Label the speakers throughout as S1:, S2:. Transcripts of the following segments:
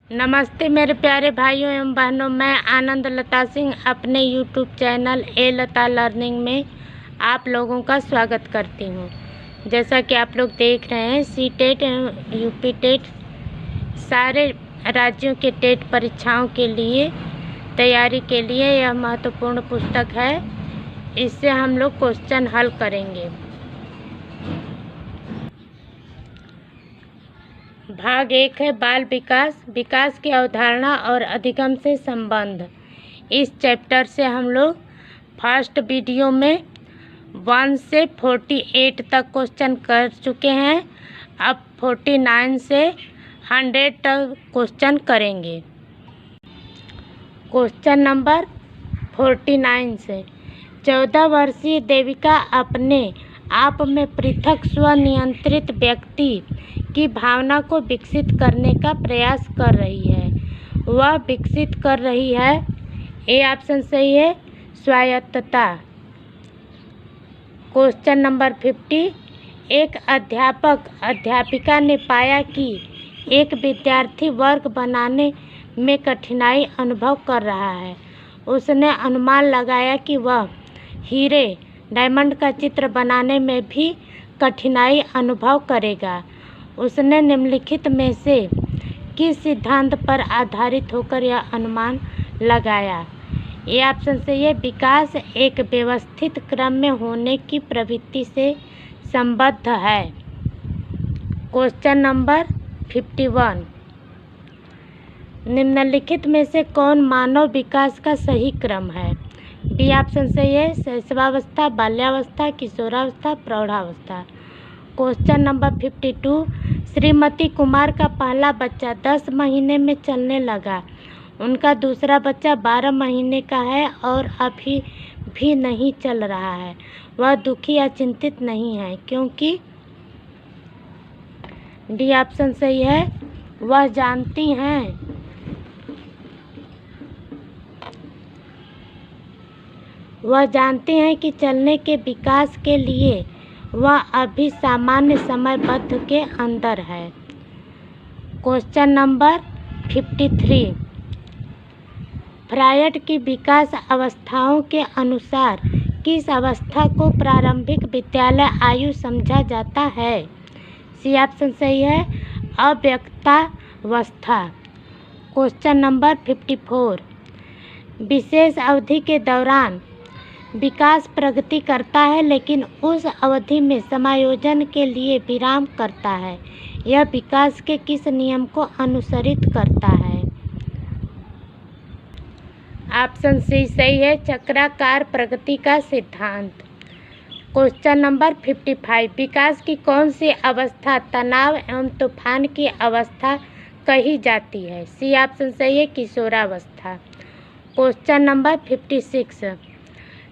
S1: नमस्ते मेरे प्यारे भाइयों एवं बहनों, मैं आनंद लता सिंह अपने यूट्यूब चैनल ए लता लर्निंग में आप लोगों का स्वागत करती हूं। जैसा कि आप लोग देख रहे हैं, सी टेट एवं यूपी टेट सारे राज्यों के टेट परीक्षाओं के लिए तैयारी के लिए यह महत्वपूर्ण पुस्तक है। इससे हम लोग क्वेश्चन हल करेंगे। भाग 1 है बाल विकास, विकास की अवधारणा और अधिगम से संबंध। इस चैप्टर से हम लोग फर्स्ट वीडियो में 1 से 48 तक क्वेश्चन कर चुके हैं। अब 49 से 100 तक क्वेश्चन करेंगे। क्वेश्चन नंबर 49 से 14 वर्षीय देविका अपने आप में पृथक स्वनियंत्रित व्यक्ति की भावना को विकसित करने का प्रयास कर रही है। वह विकसित कर रही है, ए ऑप्शन सही है, स्वायत्तता। क्वेश्चन नंबर 50, एक अध्यापक अध्यापिका ने पाया कि एक विद्यार्थी वर्ग बनाने में कठिनाई अनुभव कर रहा है। उसने अनुमान लगाया कि वह हीरे डायमंड का चित्र बनाने में भी कठिनाई अनुभव करेगा। उसने निम्नलिखित में से किस सिद्धांत पर आधारित होकर यह अनुमान लगाया? ये ऑप्शन सही है, विकास एक व्यवस्थित क्रम में होने की प्रवृत्ति से संबद्ध है। क्वेश्चन नंबर 51, निम्नलिखित में से कौन मानव विकास का सही क्रम है? बी ऑप्शन सही है, शैशवावस्था, बाल्यावस्था, किशोरावस्था, प्रौढ़ावस्था। क्वेश्चन नंबर 52, श्रीमती कुमार का पहला बच्चा 10 महीने में चलने लगा। उनका दूसरा बच्चा 12 महीने का है और अभी भी नहीं चल रहा है। वह दुखी या चिंतित नहीं है क्योंकि डी ऑप्शन सही है, वह जानती हैं कि चलने के विकास के लिए वह अभी सामान्य समयबद्ध के अंदर है। क्वेश्चन नंबर 53, फ्रायड की विकास अवस्थाओं के अनुसार किस अवस्था को प्रारंभिक विद्यालय आयु समझा जाता है? सी ऑप्शन सही है, अव्यक्तावस्था। क्वेश्चन नंबर 54, विशेष अवधि के दौरान विकास प्रगति करता है लेकिन उस अवधि में समायोजन के लिए विराम करता है। यह विकास के किस नियम को अनुसरित करता है? ऑप्शन सी सही है, चक्राकार प्रगति का सिद्धांत। क्वेश्चन नंबर 55, विकास की कौन सी अवस्था तनाव एवं तूफान की अवस्था कही जाती है? सी ऑप्शन सही है, किशोरावस्था। क्वेश्चन नंबर 56,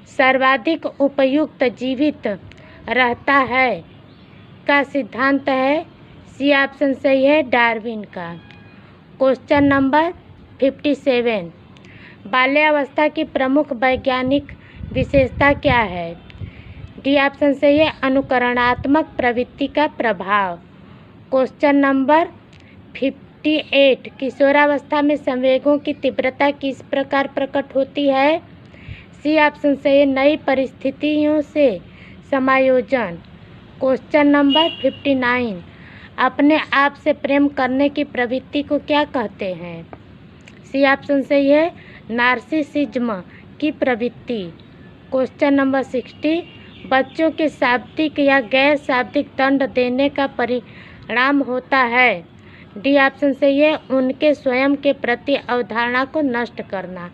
S1: सर्वाधिक उपयुक्त जीवित रहता है का सिद्धांत है? सी ऑप्शन सही है, डार्विन का। क्वेश्चन नंबर 57, बाल्यावस्था की प्रमुख वैज्ञानिक विशेषता क्या है? डी ऑप्शन सही है, अनुकरणात्मक प्रवृत्ति का प्रभाव। क्वेश्चन नंबर 58, किशोरावस्था में संवेगों की तीव्रता किस प्रकार प्रकट होती है? सी ऑप्शन सही है, नई परिस्थितियों से समायोजन। क्वेश्चन नंबर 59, अपने आप से प्रेम करने की प्रवृत्ति को क्या कहते हैं? सी ऑप्शन सही है, नार्सिसिज्म की प्रवृत्ति। क्वेश्चन नंबर 60, बच्चों के शाब्दिक या गैर शाब्दिक दंड देने का परिणाम होता है? डी ऑप्शन सही है, उनके स्वयं के प्रति अवधारणा को नष्ट करना।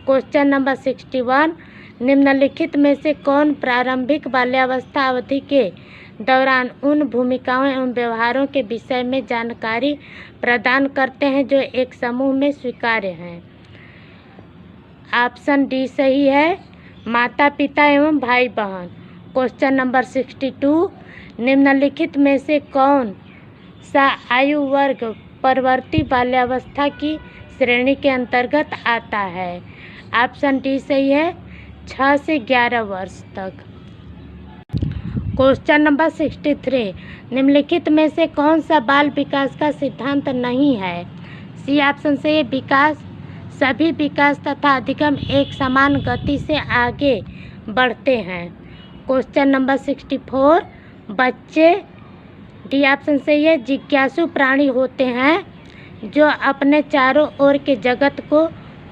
S1: क्वेश्चन नंबर 61, निम्नलिखित में से कौन प्रारंभिक बाल्यावस्था अवधि के दौरान उन भूमिकाओं एवं व्यवहारों के विषय में जानकारी प्रदान करते हैं जो एक समूह में स्वीकार्य हैं? ऑप्शन डी सही है, माता पिता एवं भाई बहन। क्वेश्चन नंबर 62, निम्नलिखित में से कौन सा आयु वर्ग परवर्ती बाल्यावस्था की श्रेणी के अंतर्गत आता है? ऑप्शन डी सही है, 6 से 11 वर्ष तक। क्वेश्चन नंबर 63, निम्नलिखित में से कौन सा बाल विकास का सिद्धांत नहीं है? सी ऑप्शन सही है, विकास सभी विकास तथा अधिगम एक समान गति से आगे बढ़ते हैं। क्वेश्चन नंबर 64, बच्चे डी ऑप्शन सही है, जिज्ञासु प्राणी होते हैं जो अपने चारों ओर के जगत को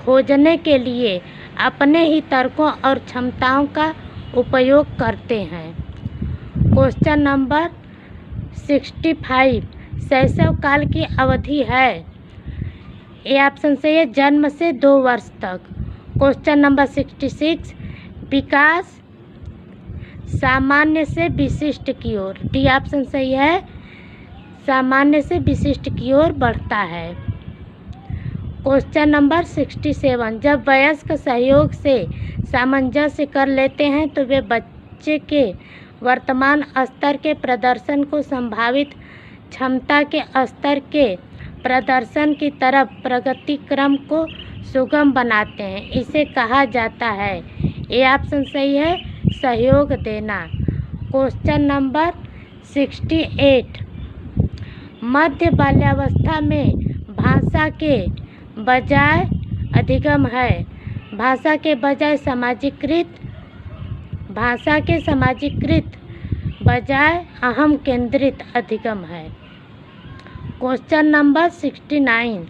S1: खोजने के लिए अपने ही तर्कों और क्षमताओं का उपयोग करते हैं। क्वेश्चन नंबर 65, शैशव काल की अवधि है। ए ऑप्शन सही है, जन्म से 2 वर्ष तक। क्वेश्चन नंबर 66, विकास सामान्य से विशिष्ट की ओर। डी ऑप्शन सही है, सामान्य से विशिष्ट की ओर बढ़ता है। क्वेश्चन नंबर 67, जब वयस्क सहयोग से सामंजस्य कर लेते हैं तो वे बच्चे के वर्तमान स्तर के प्रदर्शन को संभावित क्षमता के स्तर के प्रदर्शन की तरफ प्रगति क्रम को सुगम बनाते हैं। इसे कहा जाता है, ए ऑप्शन सही है, सहयोग देना। क्वेश्चन नंबर 68, मध्य बाल्यावस्था में भाषा के बजाय अधिगम है। भाषा के बजाय सामाजिकृत, भाषा के सामाजिकृत बजाय अहम केंद्रित अधिगम है। क्वेश्चन नंबर 69,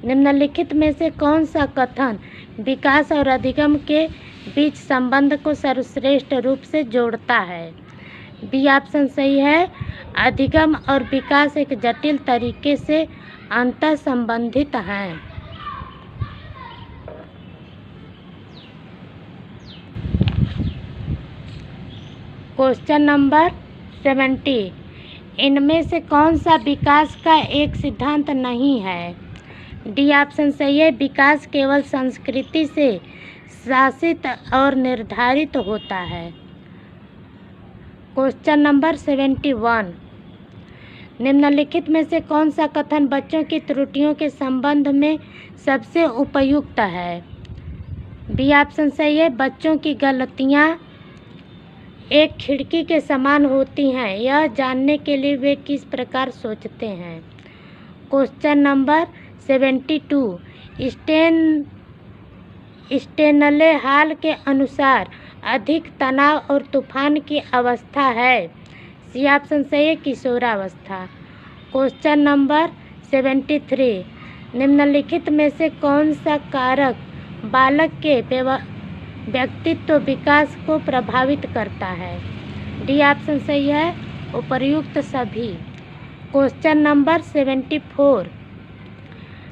S1: निम्नलिखित में से कौन सा कथन विकास और अधिगम के बीच संबंध को सर्वश्रेष्ठ रूप से जोड़ता है। बी ऑप्शन सही है, अधिगम और विकास एक जटिल तरीके से अंतर संबंधित हैं। क्वेश्चन नंबर 70, इनमें से कौन सा विकास का एक सिद्धांत नहीं है। डी ऑप्शन सही है, विकास केवल संस्कृति से शासित और निर्धारित होता है। क्वेश्चन नंबर 71, निम्नलिखित में से कौन सा कथन बच्चों की त्रुटियों के संबंध में सबसे उपयुक्त है। बी ऑप्शन सही है, बच्चों की गलतियाँ एक खिड़की के समान होती हैं, यह जानने के लिए वे किस प्रकार सोचते हैं। क्वेश्चन नंबर 72, स्टेनले हाल के अनुसार अधिक तनाव और तूफान की अवस्था है। सी ऑप्शन सही है, किशोरावस्था। क्वेश्चन नंबर 73, निम्नलिखित में से कौन सा कारक बालक के व्यक्तित्व विकास को प्रभावित करता है। डी ऑप्शन सही है, उपर्युक्त सभी। क्वेश्चन नंबर 74,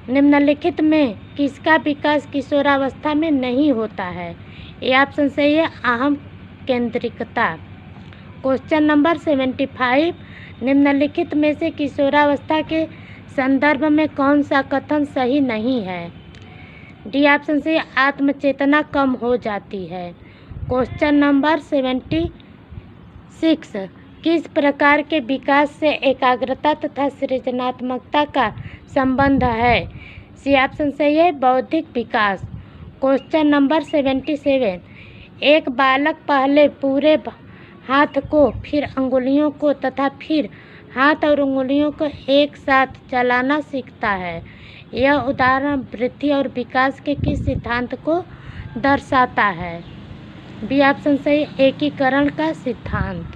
S1: निम्नलिखित में किसका विकास किशोरावस्था में नहीं होता है। ए ऑप्शन सही है, अहम केंद्रिकता। क्वेश्चन नंबर 75, निम्नलिखित में से किशोरावस्था के संदर्भ में कौन सा कथन सही नहीं है। डी ऑप्शन से आत्मचेतना कम हो जाती है। क्वेश्चन नंबर 76, किस प्रकार के विकास से एकाग्रता तथा सृजनात्मकता का संबंध है। सी ऑप्शन सही है, बौद्धिक विकास। क्वेश्चन नंबर 77, एक बालक पहले पूरे हाथ को, फिर अंगुलियों को तथा फिर हाथ और उंगलियों को एक साथ चलाना सीखता है। यह उदाहरण वृद्धि और विकास के किस सिद्धांत को दर्शाता है। बी ऑप्शन सही, एकीकरण का सिद्धांत।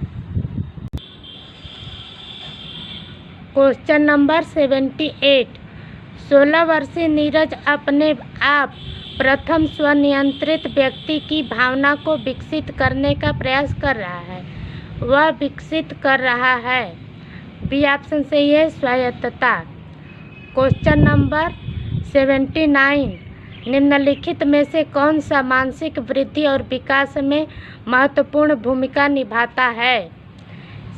S1: क्वेश्चन नंबर 78, 16 वर्षीय नीरज अपने आप प्रथम स्वनियंत्रित व्यक्ति की भावना को विकसित करने का प्रयास कर रहा है। वह विकसित कर रहा है। बी ऑप्शन सही है, स्वायत्तता। क्वेश्चन नंबर 79, निम्नलिखित में से कौन सा मानसिक वृद्धि और विकास में महत्वपूर्ण भूमिका निभाता है।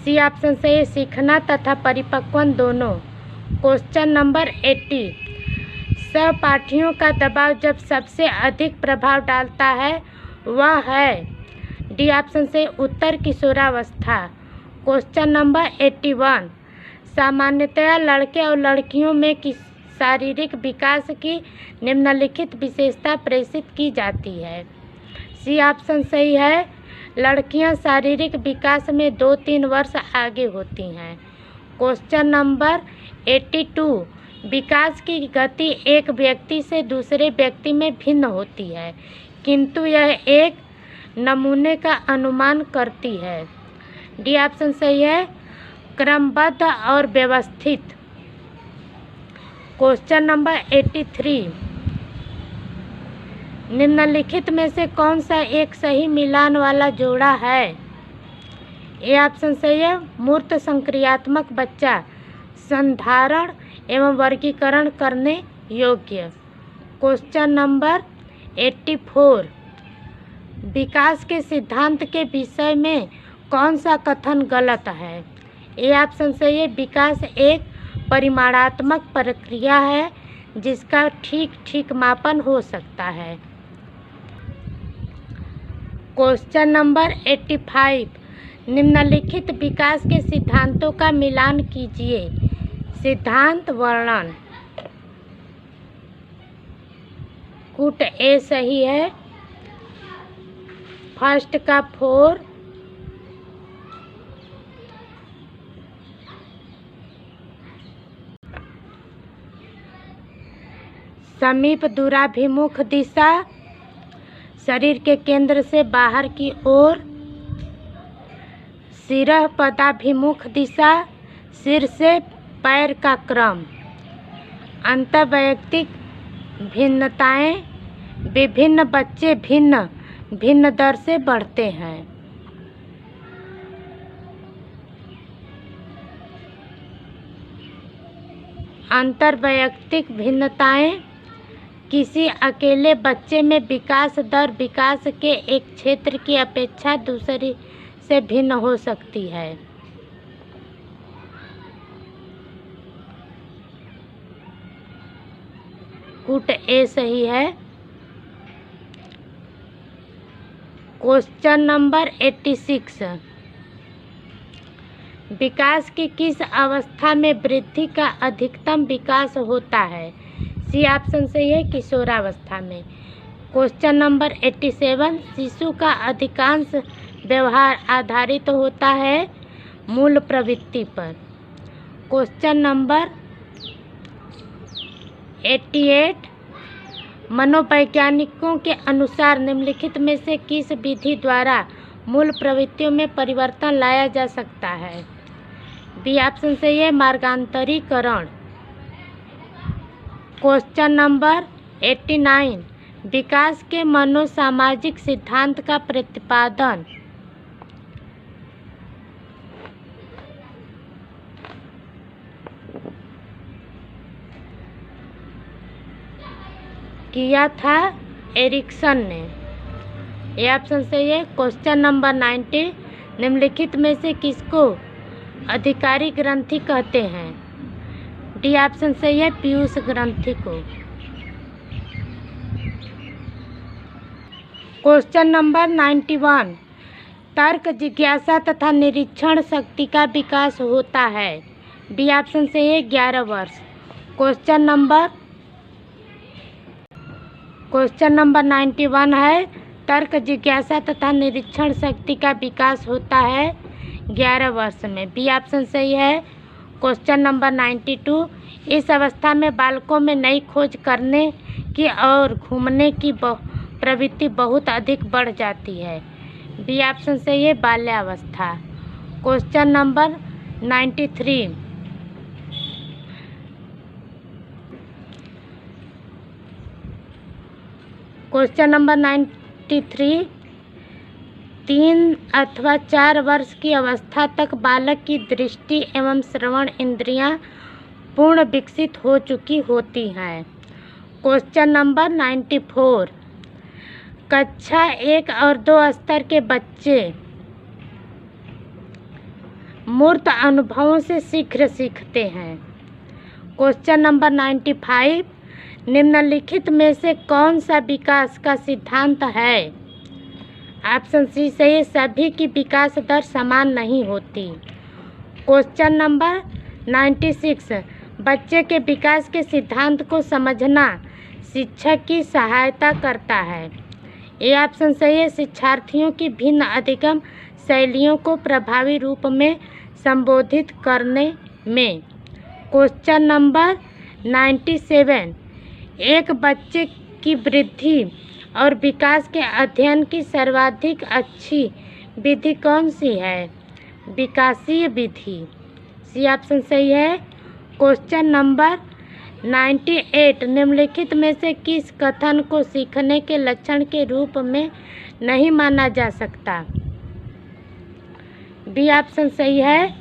S1: सी ऑप्शन सही है, सीखना तथा परिपक्वन दोनों। क्वेश्चन नंबर 80, सहपाठियों का दबाव जब सबसे अधिक प्रभाव डालता है वह है। डी ऑप्शन से उत्तर किशोरावस्था। क्वेश्चन नंबर 81, सामान्यतया लड़के और लड़कियों में शारीरिक विकास की निम्नलिखित विशेषता प्रेषित की जाती है। सी ऑप्शन सही है, लड़कियां शारीरिक विकास में 2-3 वर्ष आगे होती हैं। क्वेश्चन नंबर 82, विकास की गति एक व्यक्ति से दूसरे व्यक्ति में भिन्न होती है, किंतु यह एक नमूने का अनुमान करती है। डी ऑप्शन सही है, क्रमबद्ध और व्यवस्थित। क्वेश्चन नंबर 83, निम्नलिखित में से कौन सा एक सही मिलान वाला जोड़ा है? ए ऑप्शन सही है, मूर्त संक्रियात्मक बच्चा, संधारण एवं वर्गीकरण करने योग्य। क्वेश्चन नंबर 84, विकास के सिद्धांत के विषय में कौन सा कथन गलत है? ए ऑप्शन सही है, विकास एक परिमाणात्मक प्रक्रिया है जिसका ठीक मापन हो सकता है। क्वेश्चन नंबर 85, निम्नलिखित विकास के सिद्धांतों का मिलान कीजिए। सिद्धांत वर्णन। कूट ए सही है, फर्स्ट का 4, समीप दूराभिमुख दिशा, शरीर के केंद्र से बाहर की ओर, सिरह पदाभिमुख दिशा, सिर से पैर का क्रम, अंतर्वैयक्तिक भिन्नताएं, विभिन्न बच्चे भिन्न दर से बढ़ते हैं। अंतर्वैयक्तिक भिन्नताएं किसी अकेले बच्चे में विकास दर विकास के एक क्षेत्र की अपेक्षा दूसरी से भिन्न हो सकती है। कूट ए सही है। क्वेश्चन नंबर 86, विकास की किस अवस्था में वृद्धि का अधिकतम विकास होता है? सी ऑप्शन सही है, किशोरावस्था में। क्वेश्चन नंबर 87, शिशु का अधिकांश व्यवहार आधारित होता है मूल प्रवृत्ति पर। क्वेश्चन नंबर 88, मनोवैज्ञानिकों के अनुसार निम्नलिखित में से किस विधि द्वारा मूल प्रवृत्तियों में परिवर्तन लाया जा सकता है? बी ऑप्शन सही है, मार्गांतरीकरण। क्वेश्चन नंबर 89, विकास के मनोसामाजिक सिद्धांत का प्रतिपादन। किया था एरिक्सन ने। ये ऑप्शन सही है। क्वेश्चन नंबर 90, निम्नलिखित में से किसको अधिकारी ग्रंथि कहते हैं? डी ऑप्शन सही है, पीयूष ग्रंथि को। क्वेश्चन नंबर 91, तर्क, जिज्ञासा तथा निरीक्षण शक्ति का विकास होता है। बी ऑप्शन सही है, 11 वर्ष। क्वेश्चन नंबर 91 है, तर्क, जिज्ञासा तथा निरीक्षण शक्ति का विकास होता है 11 वर्ष में। बी ऑप्शन सही है। क्वेश्चन नंबर 92, इस अवस्था में बालकों में नई खोज करने की और घूमने की प्रवृत्ति बहुत अधिक बढ़ जाती है। बी ऑप्शन सही है, बाल्यावस्था। क्वेश्चन नंबर 93, क्वेश्चन नंबर 93, 3 अथवा 4 वर्ष की अवस्था तक बालक की दृष्टि एवं श्रवण इंद्रियां पूर्ण विकसित हो चुकी होती हैं। क्वेश्चन नंबर 94, कक्षा 1 और 2 स्तर के बच्चे मूर्त अनुभवों से शीघ्र सीखते हैं। क्वेश्चन नंबर 95, निम्नलिखित में से कौन सा विकास का सिद्धांत है? ऑप्शन सी सही है, सभी की विकास दर समान नहीं होती। क्वेश्चन नंबर 96, बच्चे के विकास के सिद्धांत को समझना शिक्षक की सहायता करता है। ये ऑप्शन सही है, शिक्षार्थियों की भिन्न अधिगम शैलियों को प्रभावी रूप में संबोधित करने में। Question number 97। एक बच्चे की वृद्धि और विकास के अध्ययन की सर्वाधिक अच्छी विधि कौन सी है? विकासीय विधि। सी ऑप्शन सही है। Question number 98। निम्नलिखित में से किस कथन को सीखने के लक्षण के रूप में नहीं माना जा सकता? बी ऑप्शन सही है।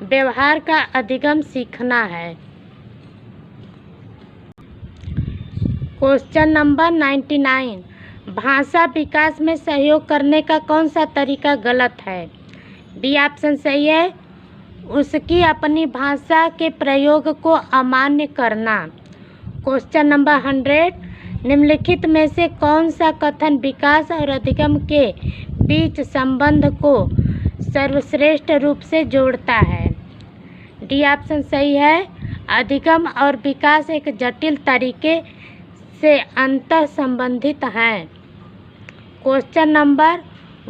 S1: व्यवहार का अधिगम सीखना है। Question number 99। भाषा विकास में सहयोग करने का कौन सा तरीका गलत है? बी ऑप्शन सही है। उसकी अपनी भाषा के प्रयोग को अमान्य करना। Question number 100। निम्नलिखित में से कौन सा कथन विकास और अधिगम के बीच संबंध को सर्वश्रेष्ठ रूप से जोड़ता है? डी ऑप्शन सही है। अधिगम और विकास एक जटिल तरीके से अंतः संबंधित हैं। Question number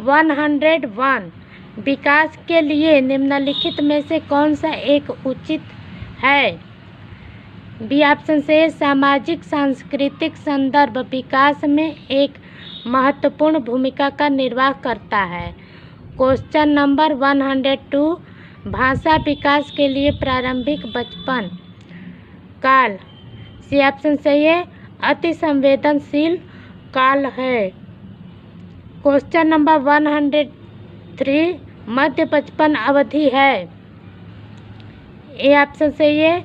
S1: 101। विकास के लिए निम्नलिखित में से कौन सा एक उचित है? बी ऑप्शन से सामाजिक सांस्कृतिक संदर्भ विकास में एक महत्वपूर्ण भूमिका का निर्वाह करता है। Question number 102। भाषा विकास के लिए प्रारंभिक बचपन काल, सी ऑप्शन सही है, अति संवेदनशील काल है। Question number 103। मध्य बचपन अवधि है। ए ऑप्शन सही है,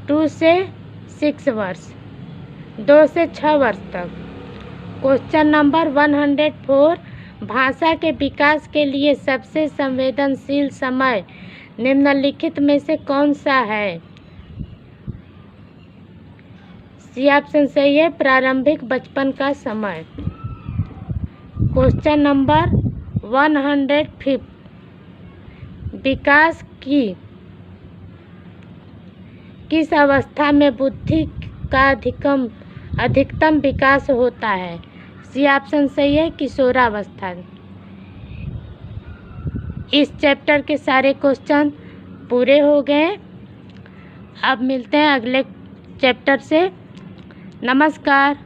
S1: 2 से 6 वर्ष, 2 से 6 वर्ष तक। Question number 104। भाषा के विकास के लिए सबसे संवेदनशील समय निम्नलिखित में से कौन सा है? सी ऑप्शन सही है, प्रारंभिक बचपन का समय। Question number 105। विकास की किस अवस्था में बुद्धि का अधिकतम विकास होता है? सी ऑप्शन सही है, किशोरावस्था। इस चैप्टर के सारे क्वेश्चन पूरे हो गए। अब मिलते हैं अगले चैप्टर से। नमस्कार।